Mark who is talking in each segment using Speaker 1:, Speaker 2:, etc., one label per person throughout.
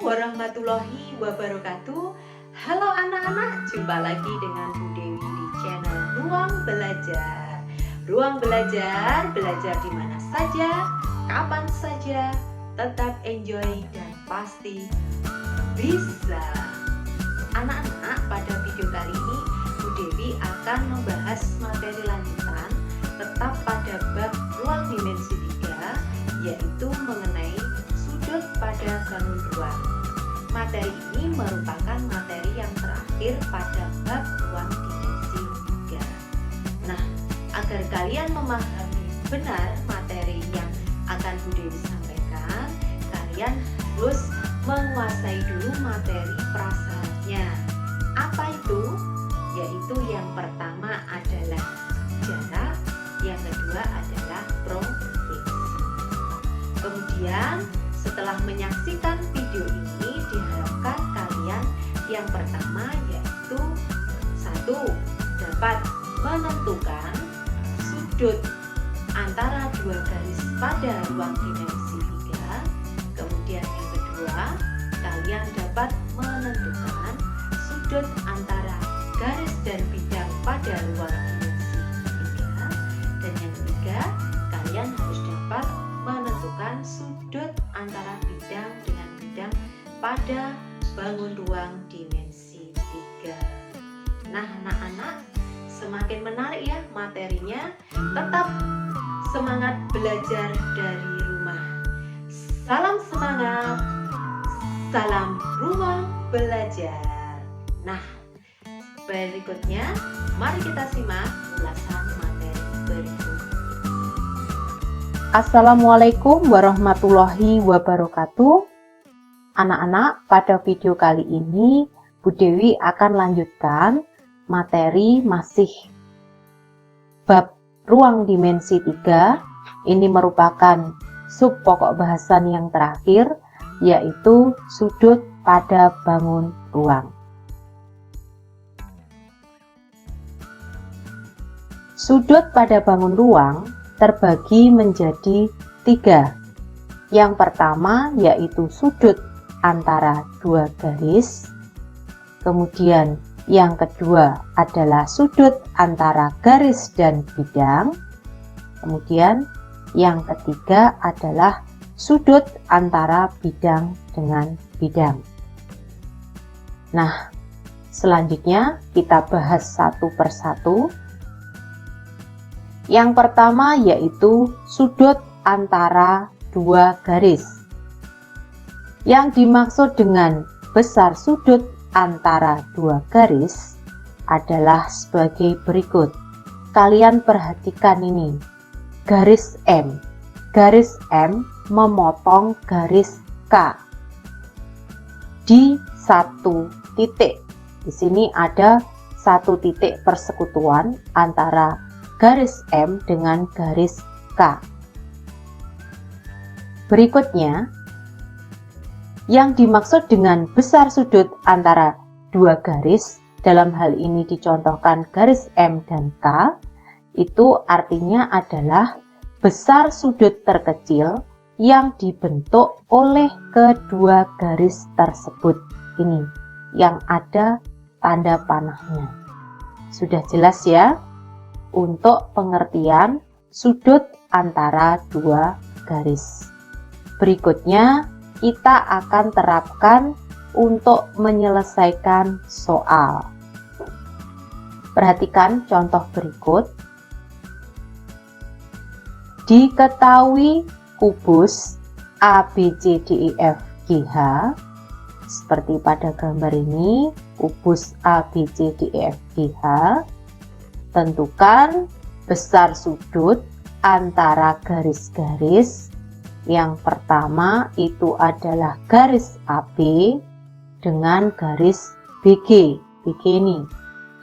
Speaker 1: warahmatullahi wabarakatuh. Halo anak-anak, jumpa lagi dengan Bu Dewi di channel Ruang Belajar. Ruang Belajar, belajar di mana saja, kapan saja, tetap enjoy dan pasti bisa. Anak-anak, pada video kali ini Bu Dewi akan membahas materi lanjutan tetap pada bab ruang dimensi 3, yaitu mengenai sudut pada bangun ruang. Materi ini merupakan materi yang terakhir pada bab ruang dimensi 3. Nah, agar kalian memahami benar materi yang akan Bu Dewi sampaikan, kalian harus menguasai dulu materi prasyaratnya. Apa itu? Yaitu yang pertama adalah jarak, yang kedua adalah profil. Kemudian setelah menyaksikan video ini, diharapkan kalian yang pertama yaitu 1. Dapat menentukan sudut antara dua garis pada ruang dimensi 3. Kemudian yang kedua, kalian dapat menentukan sudut antara garis dan bidang pada ruang dimensi 3. Dan yang ketiga, kalian harus dapat menentukan sudut antara bidang dengan bidang pada bangun ruang dimensi 3. Nah, anak-anak, semakin menarik ya materinya. Tetap semangat belajar dari rumah. Salam semangat, salam ruang belajar. Nah, berikutnya mari kita simak ulasan materi berikut.
Speaker 2: Assalamualaikum warahmatullahi wabarakatuh. Anak-anak, pada video kali ini Bu Dewi akan lanjutkan materi masih bab ruang dimensi 3. Ini merupakan sub pokok bahasan yang terakhir, yaitu sudut pada bangun ruang. Sudut pada bangun ruang terbagi menjadi 3. Yang pertama yaitu sudut antara dua garis. Kemudian yang kedua adalah sudut antara garis dan bidang. Kemudian yang ketiga adalah sudut antara bidang dengan bidang. Nah, selanjutnya kita bahas satu persatu. Yang pertama yaitu sudut antara dua garis. Yang dimaksud dengan besar sudut antara dua garis adalah sebagai berikut. Kalian perhatikan ini. Garis M. Garis M memotong garis K di satu titik. Di sini ada satu titik persekutuan antara garis M dengan garis K. Berikutnya, yang dimaksud dengan besar sudut antara dua garis, dalam hal ini dicontohkan garis M dan K, itu artinya adalah besar sudut terkecil yang dibentuk oleh kedua garis tersebut. Ini yang ada tanda panahnya. Sudah jelas ya? Untuk pengertian sudut antara dua garis. Berikutnya kita akan terapkan untuk menyelesaikan soal. Perhatikan contoh berikut. Diketahui kubus A, B, C, D, E, F, G, H. Seperti pada gambar ini, kubus A, B, C, D, E, F, G, H. Tentukan besar sudut antara garis-garis. Yang pertama itu adalah garis AB dengan garis BG. BG ini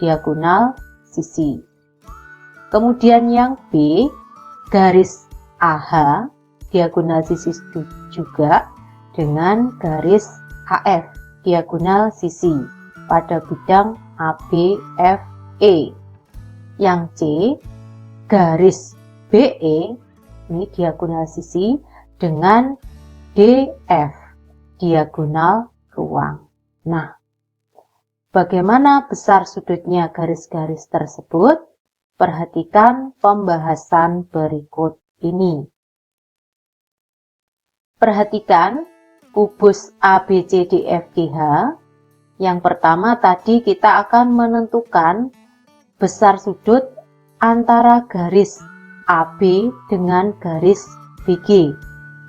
Speaker 2: diagonal sisi. Kemudian yang B, garis AH diagonal sisi juga dengan garis AF diagonal sisi pada bidang ABFE. Yang C, garis BE ini diagonal sisi dengan DF diagonal ruang. Nah, bagaimana besar sudutnya garis-garis tersebut? Perhatikan pembahasan berikut ini. Perhatikan kubus ABCDFGH. Yang pertama tadi kita akan menentukan besar sudut antara garis AB dengan garis BG.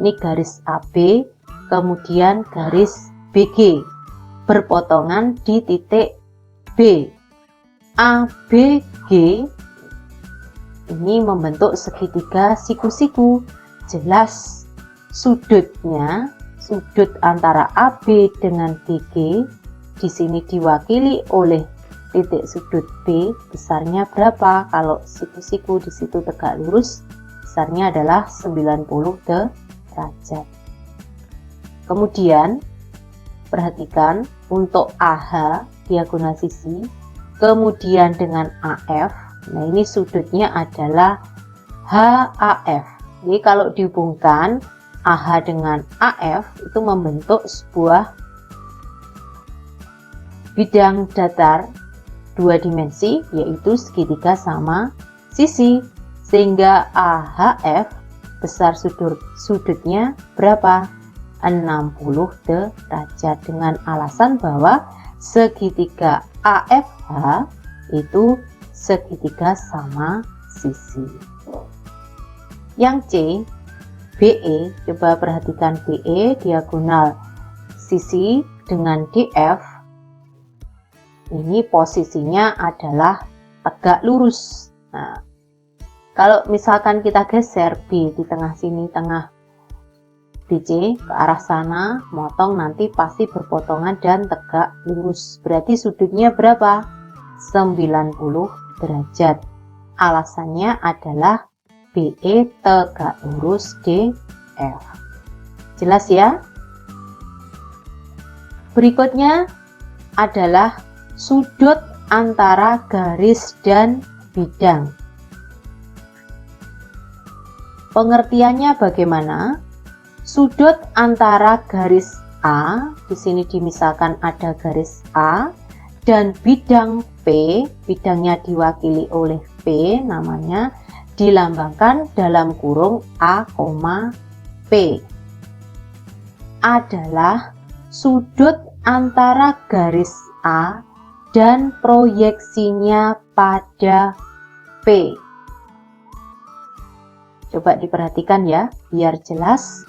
Speaker 2: Ini garis AB, kemudian garis BG berpotongan di titik B. ABG ini membentuk segitiga siku-siku. Jelas sudutnya, sudut antara AB dengan BG di sini diwakili oleh titik sudut B. Besarnya berapa? Kalau siku-siku di situ tegak lurus, besarnya adalah 90 derajat. Kemudian perhatikan untuk AH diagonal sisi, kemudian dengan AF. Nah, ini sudutnya adalah HAF. Jadi kalau dihubungkan AH dengan AF itu membentuk sebuah bidang datar dua dimensi, yaitu segitiga sama sisi, sehingga AHF besar sudutnya berapa? 60 derajat, dengan alasan bahwa segitiga AFH itu segitiga sama sisi. Yang C, BE, coba perhatikan BE diagonal sisi dengan DF. Ini posisinya adalah tegak lurus. Nah, kalau misalkan kita geser B di tengah sini, tengah BC ke arah sana, motong nanti pasti berpotongan dan tegak lurus. Berarti sudutnya berapa? 90 derajat. Alasannya adalah BE tegak lurus DF. Jelas ya? Berikutnya adalah sudut antara garis dan bidang. Pengertiannya bagaimana? Sudut antara garis A, di sini dimisalkan ada garis A, dan bidang P, bidangnya diwakili oleh P, namanya dilambangkan dalam kurung A, P, adalah sudut antara garis A dan proyeksinya pada P. Coba diperhatikan ya, biar jelas.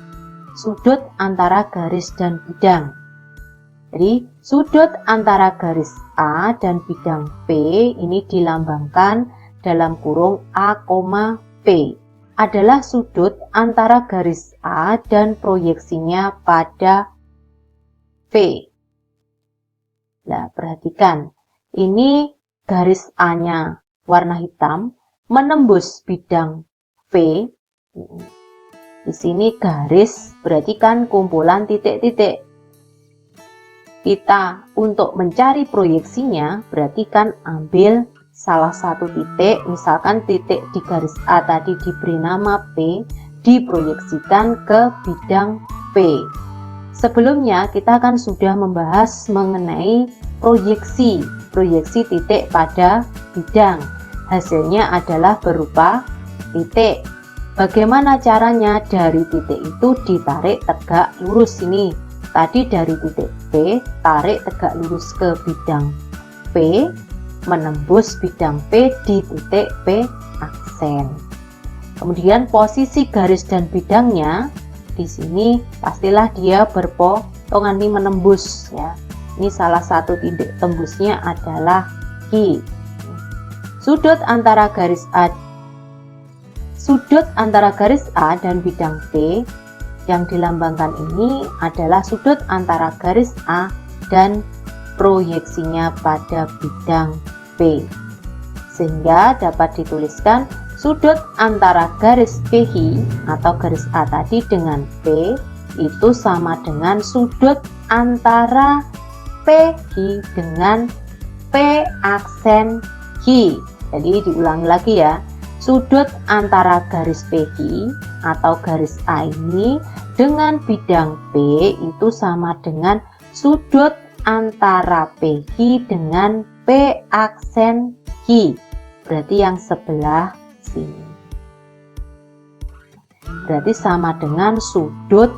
Speaker 2: Sudut antara garis dan bidang. Jadi, sudut antara garis A dan bidang P ini dilambangkan dalam kurung A, P. Adalah sudut antara garis A dan proyeksinya pada P. Nah, perhatikan, ini garis A-nya warna hitam menembus bidang P. Di sini garis berarti kan kumpulan titik-titik. Kita untuk mencari proyeksinya berarti kan ambil salah satu titik, misalkan titik di garis A tadi diberi nama P, diproyeksikan ke bidang P. Sebelumnya kita kan sudah membahas mengenai proyeksi titik pada bidang. Hasilnya adalah berupa titik. Bagaimana caranya? Dari titik itu ditarik tegak lurus. Ini tadi dari titik P, tarik tegak lurus ke bidang P, menembus bidang P di titik P aksen. Kemudian posisi garis dan bidangnya di sini pastilah dia berpotongan, ini menembus ya. Ini salah satu titik tembusnya adalah Q. Sudut antara garis A dan bidang P yang dilambangkan ini adalah sudut antara garis A dan proyeksinya pada bidang P. Sehingga dapat dituliskan sudut antara garis PH atau garis A tadi dengan P itu sama dengan sudut antara PH dengan P aksen Q. Jadi diulangi lagi ya, sudut antara garis PH atau garis A ini dengan bidang P itu sama dengan sudut antara PQ dengan P aksen Q. Berarti yang sebelah sini. Berarti sama dengan sudut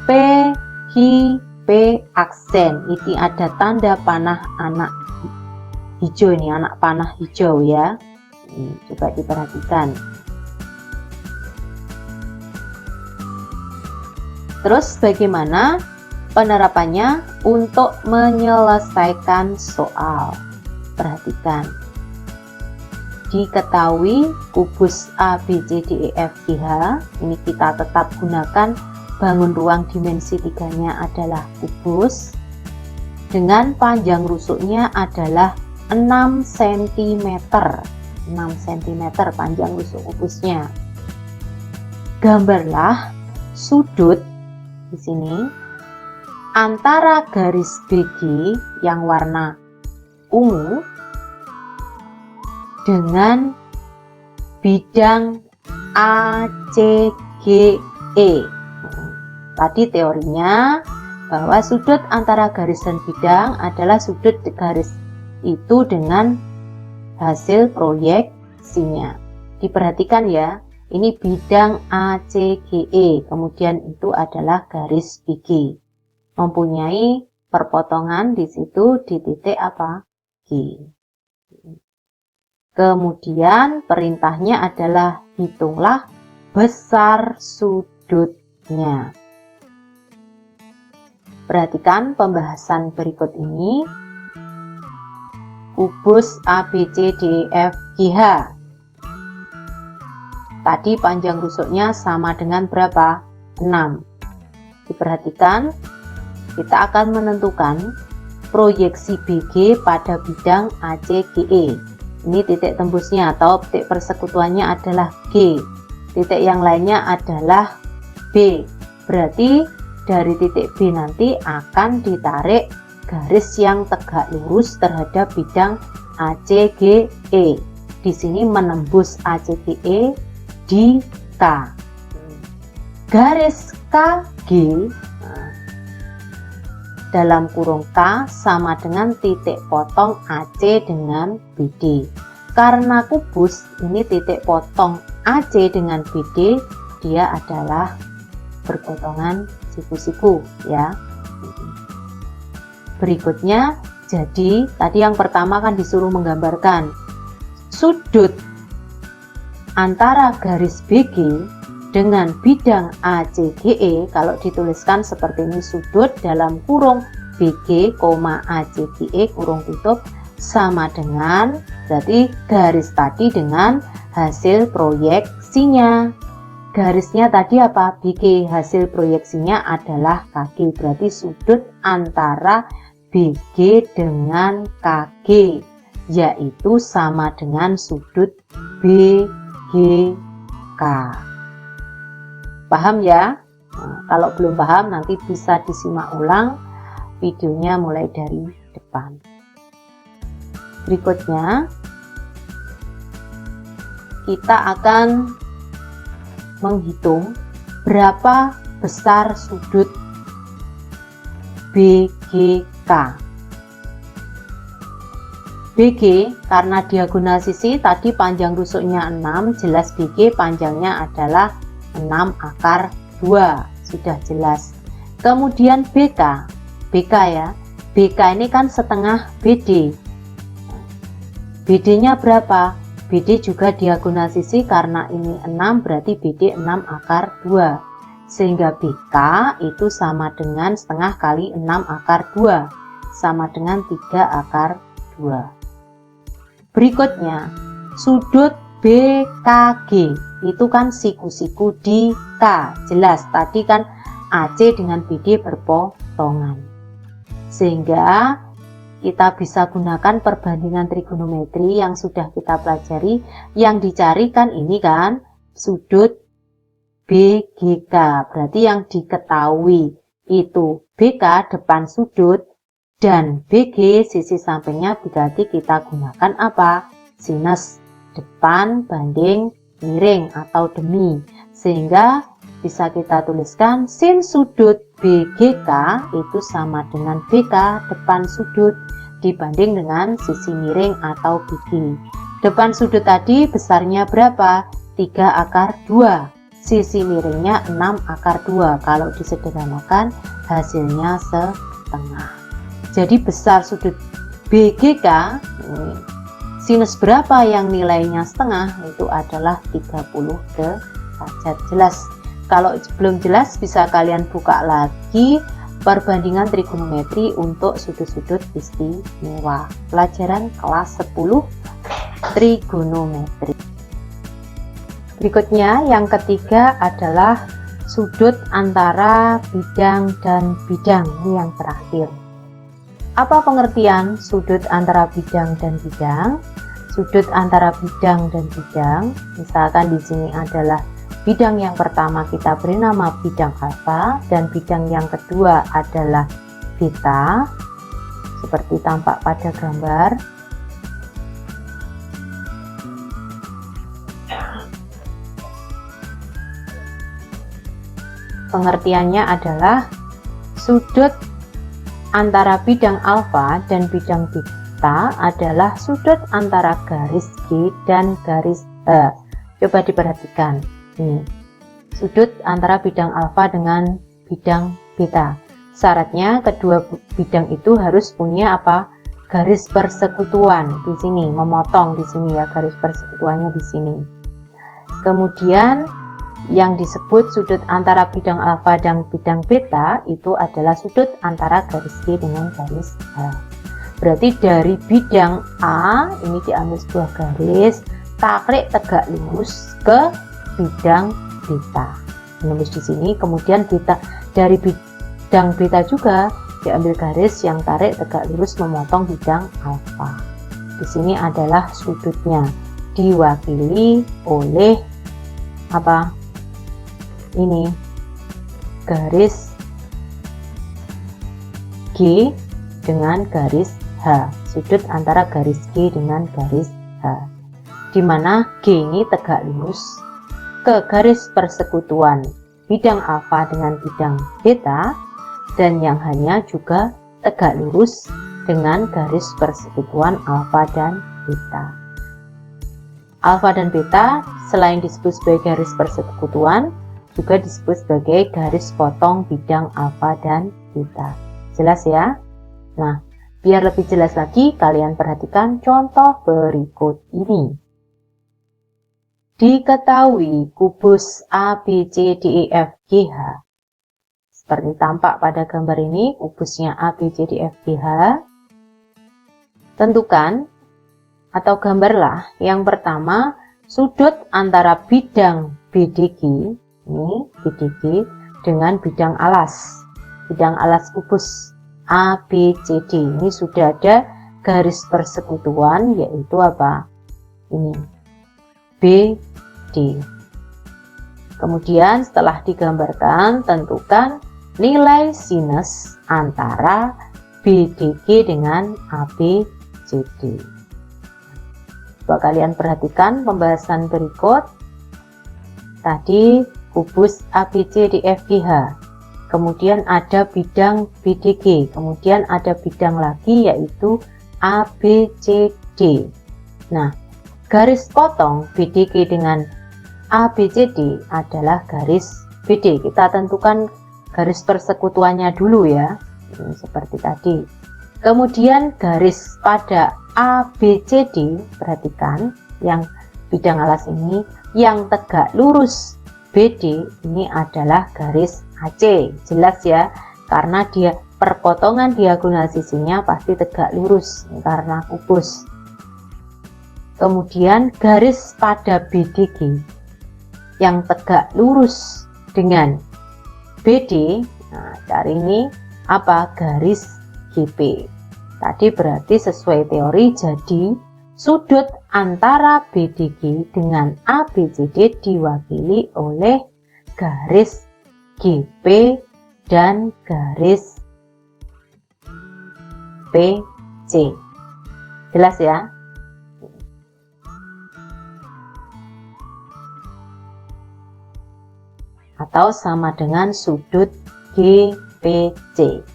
Speaker 2: PQ P aksen. Ini ada tanda panah anak hijau, ini anak panah hijau ya. Ini, coba diperhatikan. Terus bagaimana penerapannya untuk menyelesaikan soal? Perhatikan. Diketahui kubus A, B, C, D, E, F, G, H. Ini kita tetap gunakan bangun ruang dimensi 3-nya adalah kubus. Dengan panjang rusuknya adalah 6 cm. 6 cm panjang rusuk kubusnya. Gambarlah sudut di sini antara garis BG yang warna ungu dengan bidang ACGE. Tadi teorinya bahwa sudut antara garis dan bidang adalah sudut garis itu dengan hasil proyeksinya. Diperhatikan ya, ini bidang ACGE, kemudian itu adalah garis BG. Mempunyai perpotongan di situ di titik apa? G. Kemudian perintahnya adalah hitunglah besar sudutnya. Perhatikan pembahasan berikut ini. Kubus ABCD F G H. Tadi panjang rusuknya sama dengan berapa? 6. Diperhatikan, kita akan menentukan proyeksi BG pada bidang ACGE. Ini titik tembusnya atau titik persekutuannya adalah G. Titik yang lainnya adalah B. Berarti dari titik B nanti akan ditarik garis yang tegak lurus terhadap bidang ACGE. Di sini menembus ACGE di K. Garis KG dalam kurung K sama dengan titik potong AC dengan BD. Karena kubus ini titik potong AC dengan BD, dia adalah berpotongan siku-siku ya. Berikutnya, jadi tadi yang pertama kan disuruh menggambarkan sudut antara garis BG dengan bidang ACGE. Kalau dituliskan seperti ini, sudut dalam kurung BG, ACGE kurung tutup sama dengan, berarti garis tadi dengan hasil proyeksinya. Garisnya tadi apa? BG, hasil proyeksinya adalah KG. Berarti sudut antara BG dengan KG yaitu sama dengan sudut BGK. Paham ya? Nah, kalau belum paham nanti bisa disimak ulang videonya mulai dari depan. Berikutnya kita akan menghitung berapa besar sudut BGK. BG karena diagonal sisi tadi panjang rusuknya 6, jelas BG panjangnya adalah 6 akar 2, sudah jelas. Kemudian BK ya, BK ini kan setengah BD. BD nya berapa? BD juga diagonal sisi karena ini 6, berarti BD 6 akar 2. Sehingga BK itu sama dengan setengah kali 6 akar 2, sama dengan 3 akar 2. Berikutnya, sudut BKG itu kan siku-siku di K. Jelas, tadi kan AC dengan BD berpotongan. Sehingga kita bisa gunakan perbandingan trigonometri yang sudah kita pelajari. Yang dicarikan ini kan sudut BGK. Berarti yang diketahui itu BK depan sudut dan BG sisi sampingnya, berarti kita gunakan apa? Sinus depan banding miring atau demi. Sehingga bisa kita tuliskan sin sudut BGK itu sama dengan BK depan sudut dibanding dengan sisi miring atau gigi. Depan sudut tadi besarnya berapa? 3/2. Sisi miringnya 6/2. Kalau disederhanakan hasilnya setengah. Jadi besar sudut BGK, sinus berapa yang nilainya setengah? Itu adalah 30 derajat. Jelas? Kalau belum jelas bisa kalian buka lagi perbandingan trigonometri untuk sudut-sudut istimewa. Pelajaran kelas 10 trigonometri. Berikutnya yang ketiga adalah sudut antara bidang dan bidang. Ini yang terakhir. Apa pengertian sudut antara bidang dan bidang? Sudut antara bidang dan bidang, misalkan di sini adalah bidang yang pertama kita beri nama bidang alfa dan bidang yang kedua adalah beta, seperti tampak pada gambar. Pengertiannya adalah sudut antara bidang alfa dan bidang beta adalah sudut antara garis G dan garis H. Coba diperhatikan. Ini sudut antara bidang alfa dengan bidang beta. Syaratnya kedua bidang itu harus punya apa? Garis persekutuan di sini, memotong di sini ya, garis persekutuannya di sini. Kemudian yang disebut sudut antara bidang alfa dan bidang beta itu adalah sudut antara garis G dengan garis H. Berarti dari bidang A ini diambil sebuah garis, tarik tegak lurus ke bidang beta, menulis di sini. Kemudian beta dari bidang beta juga diambil garis yang tarik tegak lurus memotong bidang alfa. Di sini adalah sudutnya diwakili oleh apa? Ini garis G dengan garis H, sudut antara garis G dengan garis H, di mana G ini tegak lurus ke garis persekutuan bidang alfa dengan bidang beta, dan yang hanya juga tegak lurus dengan garis persekutuan alfa dan beta. Alfa dan beta selain disebut sebagai garis persekutuan juga disebut sebagai garis potong bidang alfa dan beta. Jelas ya? Nah, biar lebih jelas lagi kalian perhatikan contoh berikut ini. Diketahui kubus A, B, C, D, E, F, G, H. Seperti tampak pada gambar ini, kubusnya A, B, C, D, F, G, H. Tentukan atau gambarlah yang pertama sudut antara bidang BDG, ini BDG, dengan bidang alas kubus A, B, C, D. Ini sudah ada garis persekutuan, yaitu apa? Ini B, D. Kemudian setelah digambarkan, tentukan nilai sinus antara BDG dengan ABCD. Coba kalian perhatikan pembahasan berikut. Tadi kubus ABCDFGH, kemudian ada bidang BDG, kemudian ada bidang lagi yaitu ABCD. Nah, garis potong BDG dengan ABCD adalah garis BD. Kita tentukan garis persekutuannya dulu ya, seperti tadi. Kemudian garis pada ABCD, perhatikan yang bidang alas ini, yang tegak lurus BD ini adalah garis AC. Jelas ya, karena dia perpotongan diagonal sisinya pasti tegak lurus karena kubus. Kemudian garis pada BDG yang tegak lurus dengan BD, nah cari ini apa? Garis GP. Tadi berarti sesuai teori, jadi sudut antara BDG dengan ABCD diwakili oleh garis GP dan garis PC. Jelas ya? atau sama dengan sudut GPC.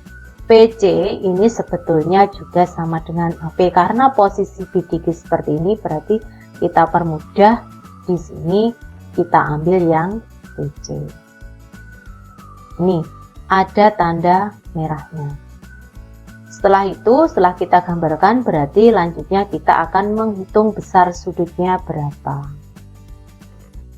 Speaker 2: PC ini sebetulnya juga sama dengan AP karena posisi bidik seperti ini, berarti kita permudah di sini kita ambil yang PC. Nih, ada tanda merahnya. Setelah itu, setelah kita gambarkan, berarti lanjutnya kita akan menghitung besar sudutnya berapa.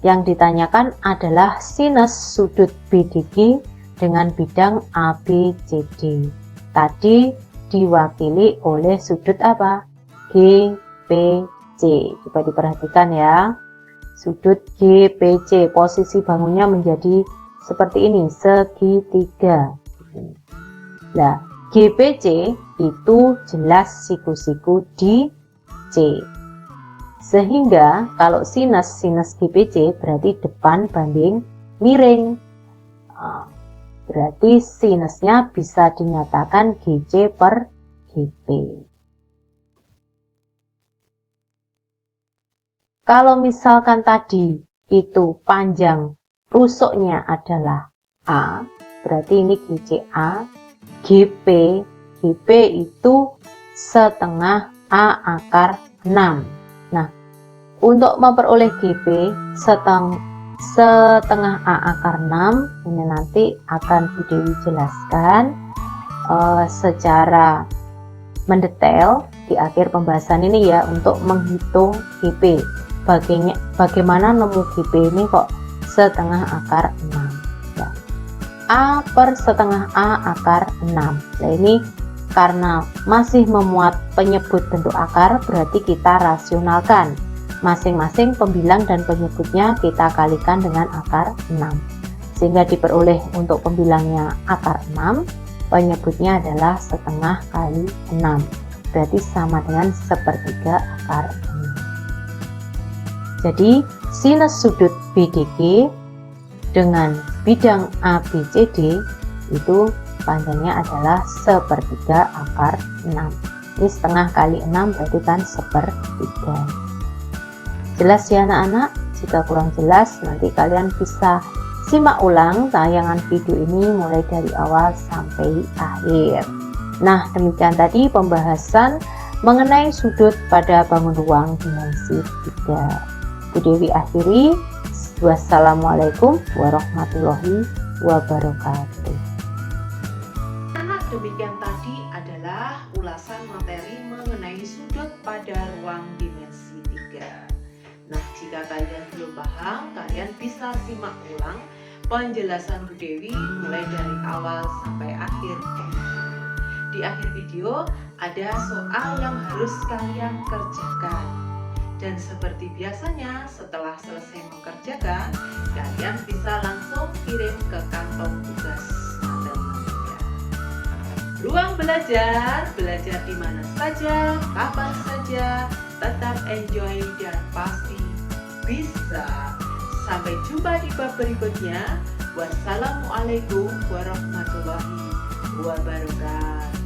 Speaker 2: Yang ditanyakan adalah sinus sudut BDG dengan bidang ABCD. Tadi diwakili oleh sudut apa? GPC. Coba diperhatikan ya. Sudut GPC, posisi bangunnya menjadi seperti ini, segitiga. Nah, GPC itu jelas siku-siku di C. Sehingga kalau sinus GPC berarti depan banding miring. Berarti sinusnya bisa dinyatakan GC per GP. Kalau misalkan tadi itu panjang rusuknya adalah A, berarti ini GCA, GP itu setengah A akar 6. Nah, untuk memperoleh GP setengah A akar 6 ini nanti akan Bu Dewi jelaskan secara mendetail di akhir pembahasan ini ya, untuk menghitung GP. Bagaimana nemu GP ini kok setengah akar 6 ya. A per setengah A akar 6. Nah, ini karena masih memuat penyebut bentuk akar, berarti kita rasionalkan. Masing-masing pembilang dan penyebutnya kita kalikan dengan akar 6. Sehingga diperoleh untuk pembilangnya akar 6, penyebutnya adalah setengah kali 6. Berarti sama dengan sepertiga akar 6. Jadi, sinus sudut BDG dengan bidang ABCD itu panjangnya adalah sepertiga akar 6. Ini setengah kali 6 berarti kan sepertiga. Jelas ya anak-anak? Jika kurang jelas nanti kalian bisa simak ulang tayangan video ini mulai dari awal sampai akhir. Nah, demikian tadi pembahasan mengenai sudut pada bangun ruang dimensi 3. Bu Dewi akhiri. Wassalamualaikum warahmatullahi wabarakatuh.
Speaker 1: Anak, demikian tadi adalah ulasan materi mengenai sudut pada ruang dimensi 3. Nah, jika kalian belum paham, kalian bisa simak ulang penjelasan Bu Dewi mulai dari awal sampai akhir. Di akhir video ada soal yang harus kalian kerjakan. Dan seperti biasanya, setelah selesai mengerjakan, kalian bisa langsung kirim ke kantong tugas matematika. Ruang belajar di mana saja, kapan saja, tetap enjoy dan pasti bisa. Sampai jumpa di bab berikutnya. Wassalamualaikum warahmatullahi wabarakatuh.